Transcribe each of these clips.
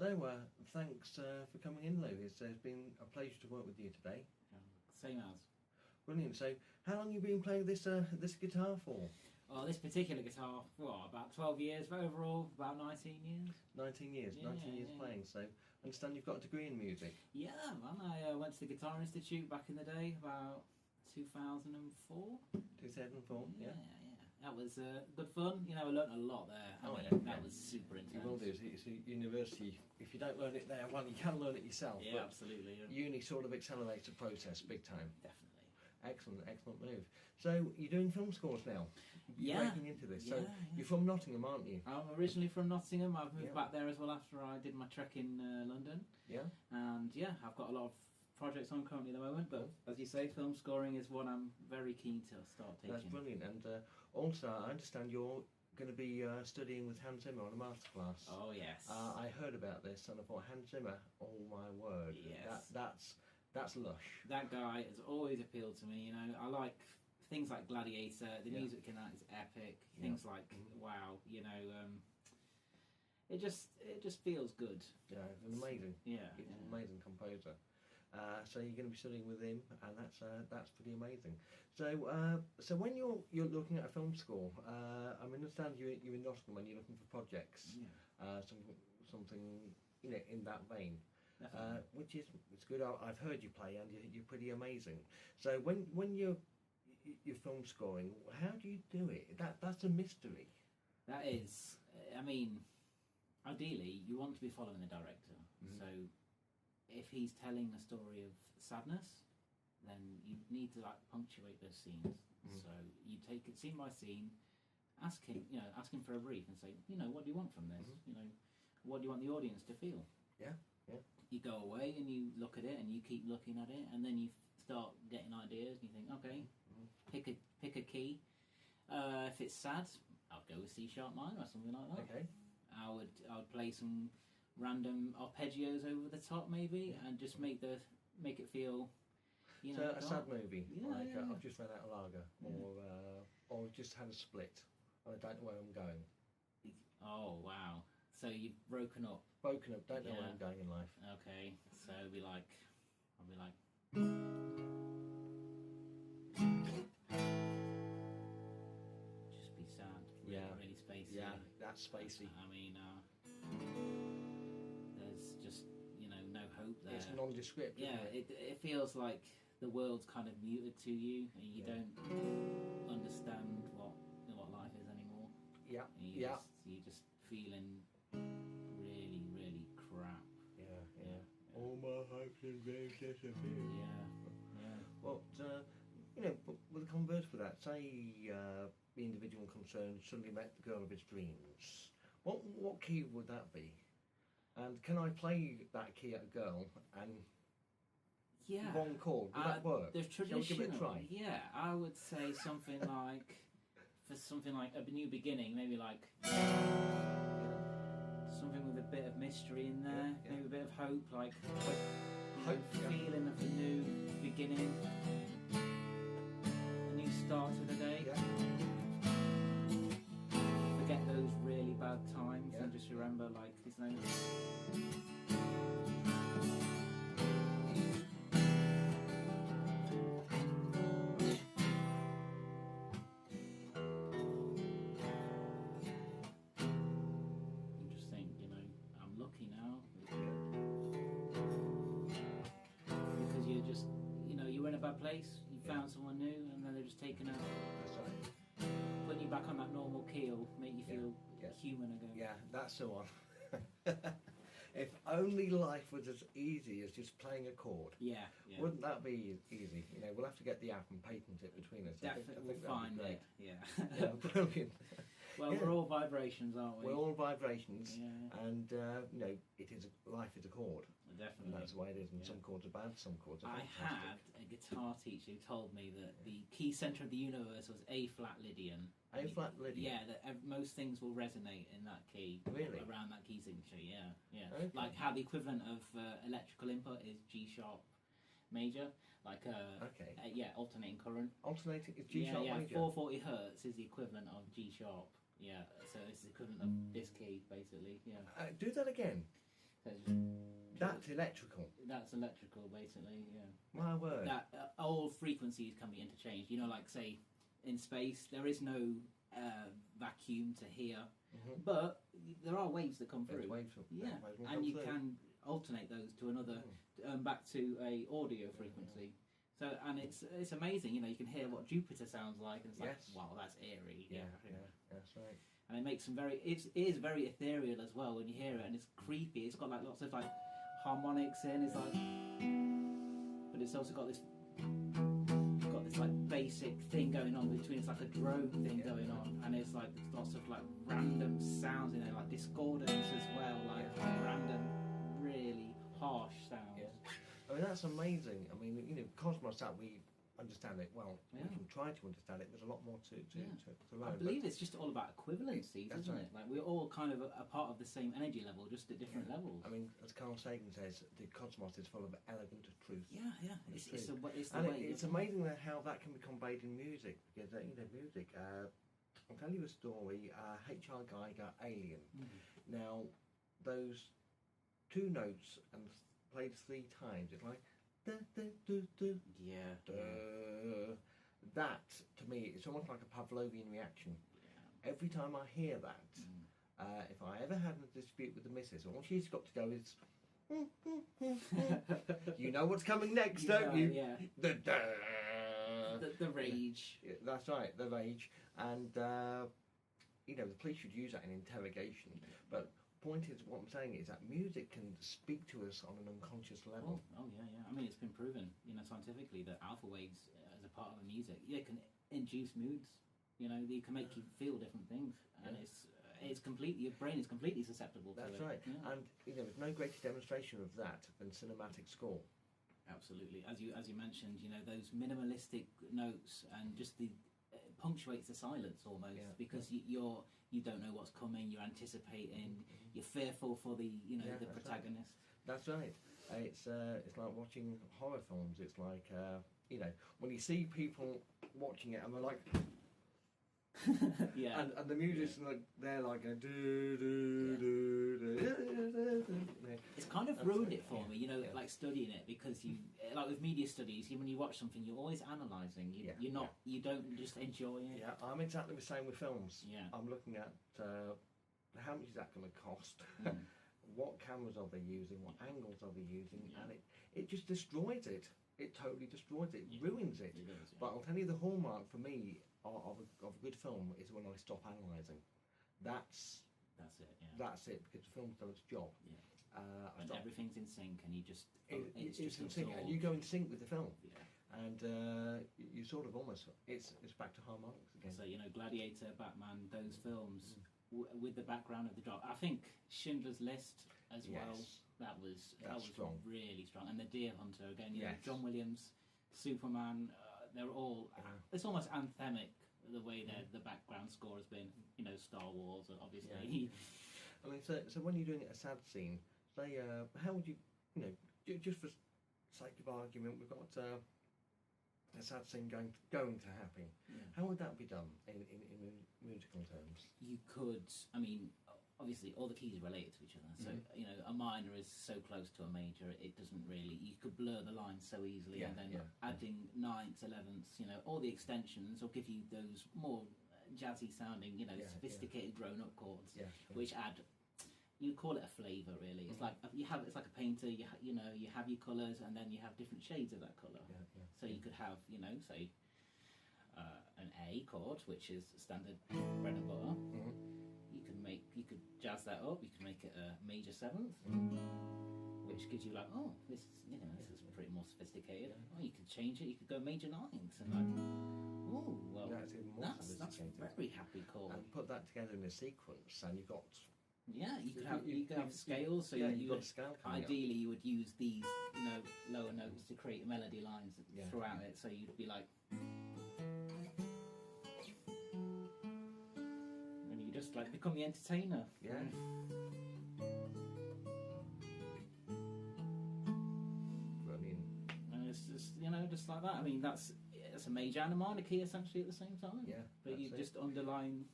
So, thanks for coming in, Lou. It's been a pleasure to work with you today. Same as. Brilliant. So, how long have you been playing this guitar for? Oh, this particular guitar, about 12 years, but overall about 19 years. 19 years, Yeah, 19 years yeah. playing. So, I understand you've got a degree in music. Yeah, man, I went to the Guitar Institute back in the day, about 2004. 2004, yeah. That was good fun. I learnt a lot there. That was super intense. You will do. It's a university. If you don't learn it there, well, you can learn it yourself. Yeah, but absolutely. Yeah. Uni sort of accelerates the process big time. Definitely. Excellent move. So, you're doing film scores now? You're breaking into this. So, you're from Nottingham, aren't you? I'm originally from Nottingham. I've moved back there as well after I did my trek in London. Yeah. And I've got a lot of projects on currently at the moment, but as you say, film scoring is one I'm very keen to start taking. That's brilliant. And also, I understand you're going to be studying with Hans Zimmer on a masterclass. Oh, yes. I heard about this and I thought, Hans Zimmer, oh my word. Yes. That's lush. That guy has always appealed to me. I like things like Gladiator. The music in that is epic. Things like wow. It just feels good. Yeah, it's an amazing. Yeah, he's an amazing composer. So you're going to be studying with him, and that's pretty amazing. So when you're looking at a film score, I understand you're in Nottingham and you're looking for projects, something in that vein. Which is it's good. I've heard you play, and you're pretty amazing. So when you're film scoring, how do you do it? That's a mystery. That is. Ideally, you want to be following the director. So, if he's telling a story of sadness, then you need to punctuate those scenes. So you take it scene by scene, ask him for a brief, and say, what do you want from this? What do you want the audience to feel? Yeah. You go away and you look at it, and you keep looking at it, and then you start getting ideas, and you think, okay, pick a key. If it's sad, I'll go with C sharp minor or something like that. Okay. I would play some random arpeggios over the top, maybe, and just make it feel. So a sad movie, I've just run out of lager, or just had a split, and I don't know where I'm going. Oh wow! So you've broken up. Don't know where I'm going in life. Okay, so I'll be like. Just be sad. Really spacey. Yeah, that's spacey. There's just no hope there. It's nondescript. Yeah, isn't it? It feels like the world's kind of muted to you, and you don't understand what life is anymore. Yeah, you're just feeling really, really crap. Yeah. All my hopes and dreams disappear. Yeah. Well, but with the converse for that, say the individual concerned suddenly met the girl of his dreams. What key would that be? And can I play that key at a girl and one chord? Would that work? There's traditional. Shall we give it a try? Yeah, I would say something like, for something like a new beginning, maybe like something with a bit of mystery in there, maybe a bit of hope, like feeling of a new beginning, a new start to the day. Forget those really bad times and just remember his name. You just think, I'm lucky now. Because you're just, you're in a bad place, you found someone new, and then they're just taking out. That's right. Putting you back on that normal key will make you feel human again. Yeah, that's the one. If only life was as easy as just playing a chord. Yeah. Wouldn't that be easy? We'll have to get the app and patent it between us. Definitely, I think we'll find great. it. Yeah. Yeah, brilliant. Well, we're all vibrations, aren't we? We're all vibrations, Yeah. and life is a chord. Definitely. And that's the way it is. And some chords are bad, some chords are I fantastic. had a guitar teacher who told me that the key centre of the universe was A flat Lydian. A flat Lydian. Yeah, that most things will resonate in that key. Really? Around that key signature. Yeah. Okay. Like how the equivalent of electrical input is G sharp major, alternating current. Alternating is G sharp major. 440 hertz is the equivalent of G sharp. Yeah, so it's the equivalent of this key, basically. Yeah. Do that again. So it's just, That's electrical. that's electrical, basically. Yeah. My word. That all frequencies can be interchanged. You know, like say in space, there is no vacuum to hear, but there are waves that come through. Waves and you can alternate those to another, back to a audio frequency. So, and it's amazing. You know, you can hear what Jupiter sounds like, and it's like, wow, that's eerie. Yeah, that's right. And it makes some it is very ethereal as well when you hear it, and it's creepy. It's got like lots of like harmonics in. It's like, but it's also got this like basic thing going on between. It's like a drone thing going on, and it's like lots of like random sounds in there, like discordance as well, like random, really harsh sounds. Yeah. I mean, that's amazing. I mean, you know, Cosmos, that we understand it well. We can try to understand it. There's a lot more to learn. I believe it's just all about equivalencies, isn't it? Like we're all kind of a part of the same energy level, just at different levels. I mean, as Carl Sagan says, the cosmos is full of elegant truth. Yeah. It's amazing how that can be conveyed in music, because you know, music. I'll tell you a story. H.R. Geiger, Alien. Now, those two notes and played 3 times. It's like. That to me, it's almost like a Pavlovian reaction. Every time I hear that, if I ever had a dispute with the missus, all she's got to go is, you know what's coming next, don't you? Yeah. The rage. That's right, the rage. And you know, the police should use that in interrogation. But point is, what I'm saying is that music can speak to us on an unconscious level. Oh yeah. I mean, it's been proven, you know, scientifically that alpha waves, as a part of the music, can induce moods. You know, they can make you feel different things, and it's completely, your brain is completely susceptible to it. That's right. Yeah. And you know, there's no greater demonstration of that than cinematic score. Absolutely, as you mentioned, you know, those minimalistic notes and just the punctuates the silence almost, because you don't know what's coming, you're anticipating, you're fearful for the the protagonist. That's right. It's like watching horror films. It's like you know, when you see people watching it and they're like and the music's like they're like a It's kind of ruined it for me, you know, like studying it, because you like with media studies, when you watch something, you're always analysing. You don't just enjoy it. Yeah, I'm exactly the same with films. Yeah, I'm looking at how much is that going to cost. What cameras are they using? What angles are they using? And it just destroys it. It totally destroys it. It ruins it. It does, But I'll tell you, the hallmark for me of a good film is when I stop analysing. That's it. Yeah. That's it, because the film's done its job. Yeah. And everything's in sync, and you just it's just in sync, and you go in sync with the film. Yeah. And you sort of almost it's back to harmonics again. So you know, Gladiator, Batman, those films. With the background of the job, I think Schindler's List as well. That was strong. Really strong, and the Deer Hunter again. You know, John Williams, Superman. They're all. It's almost anthemic the way the background score has been. You know, Star Wars, obviously. I mean, so when you're doing a sad scene, say, how would you know, just for sake of argument, we've got a sad scene going to happen. How would that be done in musical terms? You could, I mean, obviously all the keys are related to each other. So you know, a minor is so close to a major, it doesn't really. You could blur the lines so easily, and then adding ninths, 11ths, you know, all the extensions will give you those more jazzy sounding, you know, sophisticated grown-up chords, which add. You call it a flavour, really. It's like it's like a painter. You have your colours, and then you have different shades of that colour. So you could have, you know, say an A chord, which is standard bread and butter. You could jazz that up. You could make it a major 7th, which gives you like, oh, this is pretty more sophisticated. Oh, you could change it. You could go major 9ths and like, oh, well, that's a very happy chord. And put that together in a sequence, and you've got. Yeah, you could have scales. So you've got a scale. Ideally, you would use these lower notes to create melody lines throughout it. So you'd be like, and you just like become the entertainer. Yeah. Brilliant. And it's just just like that. I mean, that's a major and a minor key essentially at the same time. Yeah. But you just underline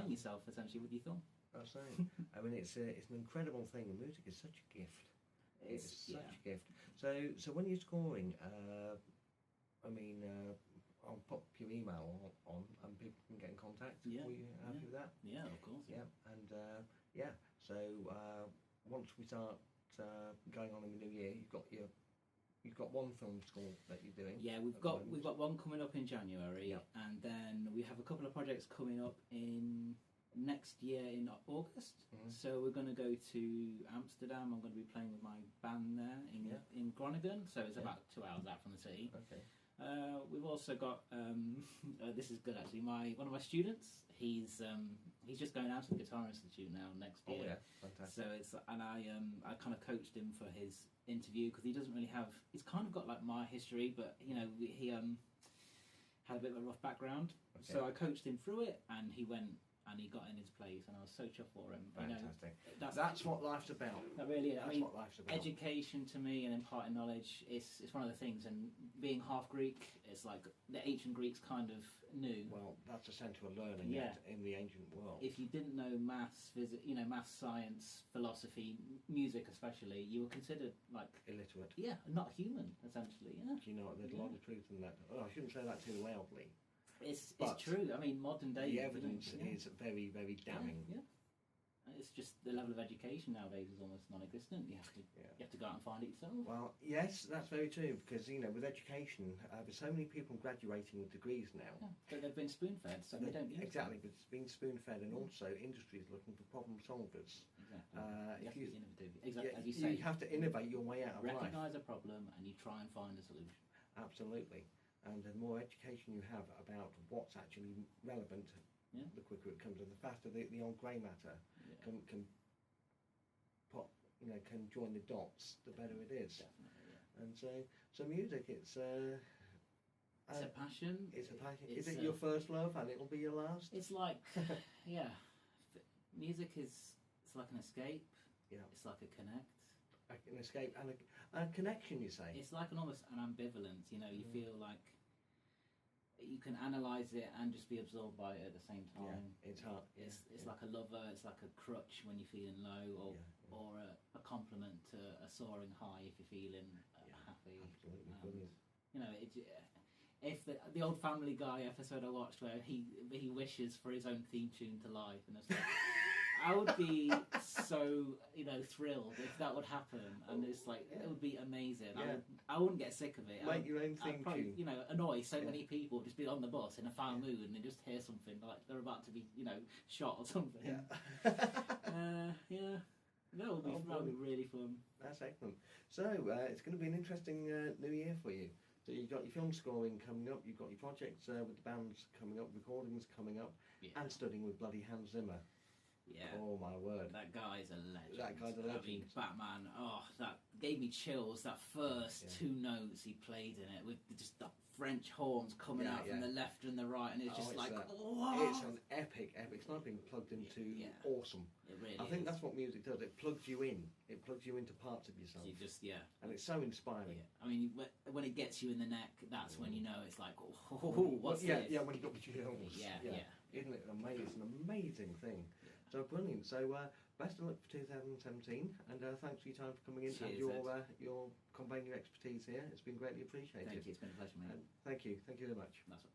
yourself essentially with your thumb. I was saying. I mean, it's an incredible thing. And music is such a gift. It's such a gift. So when you're scoring, I mean, I'll pop your email on, and people can get in contact. Yeah. Are you happy with that? Yeah, of course. Yeah. And so once we start going on in the new year, you've got one film score that you're doing. Yeah, we've got one coming up in January, and then we have a couple of projects coming up in next year in August. So we're going to go to Amsterdam. I'm going to be playing with my band there in Groningen. So it's about 2 hours out from the city. Okay. We've also got this is good actually. One of my students, he's just going out to the Guitar Institute now next year. Oh yeah, fantastic. So I kind of coached him for his interview because he doesn't really have. He's kind of got like my history, but you know he had a bit of a rough background. Okay. So I coached him through it, and he went. And he got in his place, and I was so chuffed for him. Fantastic. You know, that's what life's about. That really is. That's what life's about. Education to me and imparting knowledge, it's one of the things. And being half Greek, it's like the ancient Greeks kind of knew. Well, that's essential learning in the ancient world. If you didn't know maths, maths, science, philosophy, music especially, you were considered like illiterate. Yeah, not human, essentially. Yeah. Do you know, there's a lot of truth in that. Oh, I shouldn't say that too loudly. It's true. I mean, modern day. The evidence is very, very damning. Yeah. It's just the level of education nowadays is almost non-existent. You have to go out and find it yourself. Well, yes, that's very true. Because with education, there's so many people graduating with degrees now. Yeah, but they've been spoon-fed, so they don't use exactly. But it's been spoon-fed, and also industries looking for problem solvers. Exactly. You have to be innovative. Exactly. As you say, you have to innovate your way out of life. Recognise a problem, and you try and find a solution. Absolutely. And the more education you have about what's actually relevant, the quicker it comes, and the faster the old grey matter can pop, can join the dots, the better it is. Definitely, yeah. And so music, it's a passion. It's a passion. Is it your first love, and it'll be your last? It's like, music it's like an escape. Yeah. It's like a connect. An escape and a connection, you say? It's like almost an ambivalence, you feel like you can analyse it and just be absorbed by it at the same time. Yeah, it's hard. It's like a lover, it's like a crutch when you're feeling low, or a compliment to a soaring high if you're feeling happy. Absolutely brilliant. If the old Family Guy episode I watched where he wishes for his own theme tune to life, and it's like, I would be so thrilled if that would happen, and it's like it would be amazing. Yeah. I wouldn't get sick of it. Make your own theme tune. Annoy so many people just be on the bus in a foul mood and they just hear something like they're about to be shot or something. Yeah. That would be really fun. That's excellent. So it's going to be an interesting new year for you. So you've got your film scoring coming up, you've got your projects with the bands coming up, recordings coming up, and studying with bloody Hans Zimmer. Yeah. Oh my word. That guy's a legend. That guy's a legend. I mean, Batman. Oh, that gave me chills. That first two notes he played in it with just the French horns coming out from the left and the right, and it's just whoa. It's an epic. It's not being plugged into awesome. It really I think that's what music does. It plugs you in. It plugs you into parts of yourself. You just and it's so inspiring. Yeah. I mean, when it gets you in the neck, that's when you know it's like, what's this? Yeah, when you got the chills. Yeah. Isn't it amazing? It's an amazing thing. So brilliant. So best of luck for 2017, and thanks for your time for coming in. Cheers, and your conveying your expertise here. It's been greatly appreciated. Thank you. It's been a pleasure, mate. Thank you. Thank you very much. That's all.